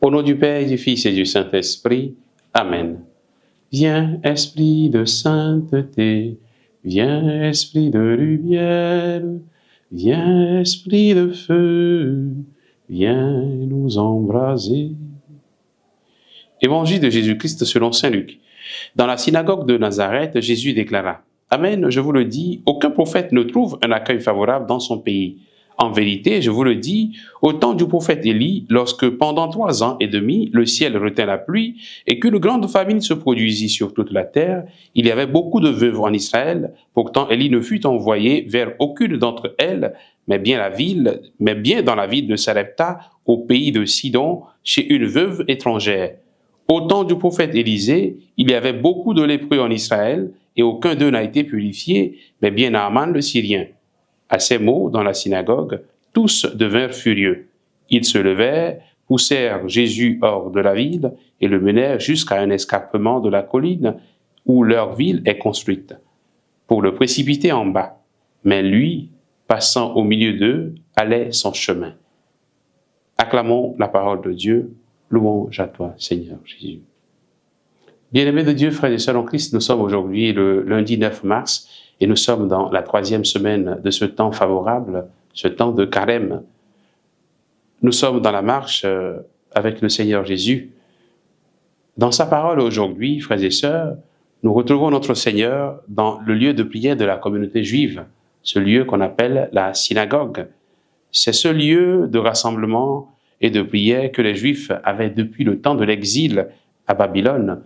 Au nom du Père, et du Fils et du Saint-Esprit. Amen. Viens, Esprit de sainteté, viens, Esprit de lumière, viens, Esprit de feu, viens nous embraser. Évangile de Jésus-Christ selon saint Luc. Dans la synagogue de Nazareth, Jésus déclara: Amen, je vous le dis, aucun prophète ne trouve un accueil favorable dans son pays. En vérité, je vous le dis, au temps du prophète Élie, lorsque pendant 3 ans et demi, le ciel retint la pluie et qu'une grande famine se produisit sur toute la terre, il y avait beaucoup de veuves en Israël. Pourtant, Élie ne fut envoyé vers aucune d'entre elles, mais bien dans la ville de Sarepta, au pays de Sidon, chez une veuve étrangère. Au temps du prophète Élisée, il y avait beaucoup de lépreux en Israël, et aucun d'eux n'a été purifié, mais bien Naaman le Syrien. À ces mots, dans la synagogue, tous devinrent furieux. Ils se levèrent, poussèrent Jésus hors de la ville et le menèrent jusqu'à un escarpement de la colline où leur ville est construite, pour le précipiter en bas. Mais lui, passant au milieu d'eux, allait son chemin. Acclamons la parole de Dieu. Louange à toi, Seigneur Jésus. Bien-aimés de Dieu, frères et sœurs en Christ, nous sommes aujourd'hui le lundi 9 mars et nous sommes dans la 3e semaine de ce temps favorable, ce temps de carême. Nous sommes dans la marche avec le Seigneur Jésus. Dans sa parole aujourd'hui, frères et sœurs, nous retrouvons notre Seigneur dans le lieu de prière de la communauté juive, ce lieu qu'on appelle la synagogue. C'est ce lieu de rassemblement et de prière que les Juifs avaient depuis le temps de l'exil à Babylone.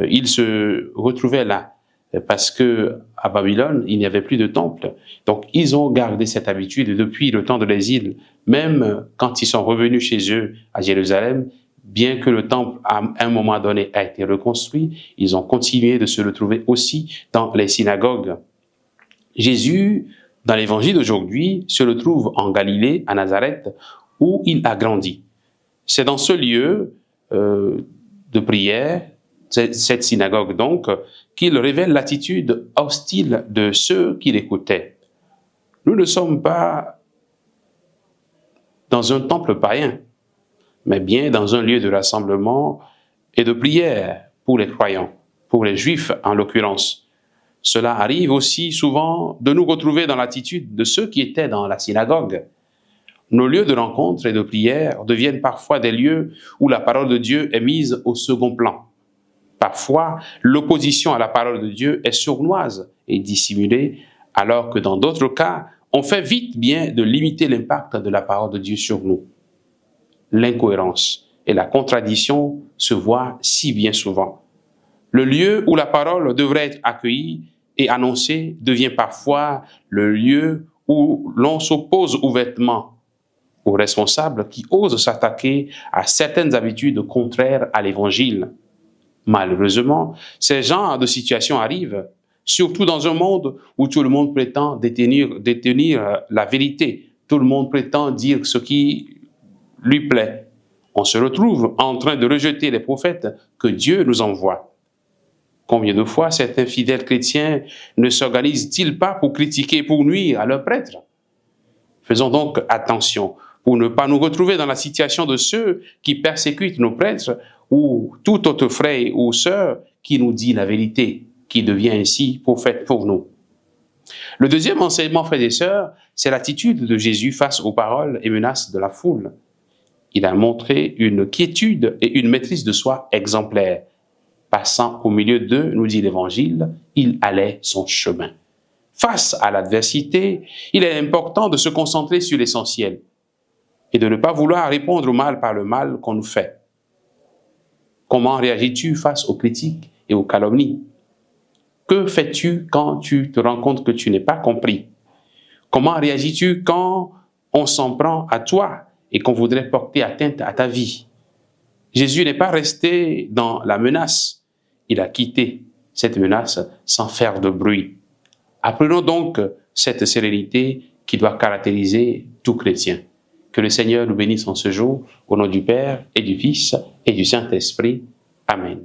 Ils se retrouvaient là parce que à Babylone, il n'y avait plus de temple. Donc, ils ont gardé cette habitude depuis le temps de l'exil, même quand ils sont revenus chez eux à Jérusalem, bien que le temple, à un moment donné, a été reconstruit, ils ont continué de se retrouver aussi dans les synagogues. Jésus, dans l'évangile d'aujourd'hui, se retrouve en Galilée, à Nazareth, où il a grandi. C'est dans ce lieu de prière, cette synagogue donc, qu'il révèle l'attitude hostile de ceux qui l'écoutaient. Nous ne sommes pas dans un temple païen, mais bien dans un lieu de rassemblement et de prière pour les croyants, pour les Juifs en l'occurrence. Cela arrive aussi souvent de nous retrouver dans l'attitude de ceux qui étaient dans la synagogue. Nos lieux de rencontre et de prière deviennent parfois des lieux où la parole de Dieu est mise au second plan. Parfois, l'opposition à la parole de Dieu est sournoise et dissimulée, alors que dans d'autres cas, on fait vite bien de limiter l'impact de la parole de Dieu sur nous. L'incohérence et la contradiction se voient si bien souvent. Le lieu où la parole devrait être accueillie et annoncée devient parfois le lieu où l'on s'oppose ouvertement aux responsables qui osent s'attaquer à certaines habitudes contraires à l'Évangile. Malheureusement, ces genres de situations arrivent, surtout dans un monde où tout le monde prétend détenir la vérité. Tout le monde prétend dire ce qui lui plaît. On se retrouve en train de rejeter les prophètes que Dieu nous envoie. Combien de fois certains fidèles chrétiens ne s'organisent-ils pas pour critiquer, pour nuire à leurs prêtres? Faisons donc attention pour ne pas nous retrouver dans la situation de ceux qui persécutent nos prêtres ou tout autre frère ou sœur qui nous dit la vérité, qui devient ainsi prophète pour nous. Le deuxième enseignement, frères et sœurs, c'est l'attitude de Jésus face aux paroles et menaces de la foule. Il a montré une quiétude et une maîtrise de soi exemplaires. Passant au milieu d'eux, nous dit l'Évangile, il allait son chemin. Face à l'adversité, il est important de se concentrer sur l'essentiel et de ne pas vouloir répondre au mal par le mal qu'on nous fait. Comment réagis-tu face aux critiques et aux calomnies? Que fais-tu quand tu te rends compte que tu n'es pas compris? Comment réagis-tu quand on s'en prend à toi et qu'on voudrait porter atteinte à ta vie? Jésus n'est pas resté dans la menace. Il a quitté cette menace sans faire de bruit. Apprenons donc cette sérénité qui doit caractériser tout chrétien. Que le Seigneur nous bénisse en ce jour, au nom du Père et du Fils et du Saint-Esprit. Amen.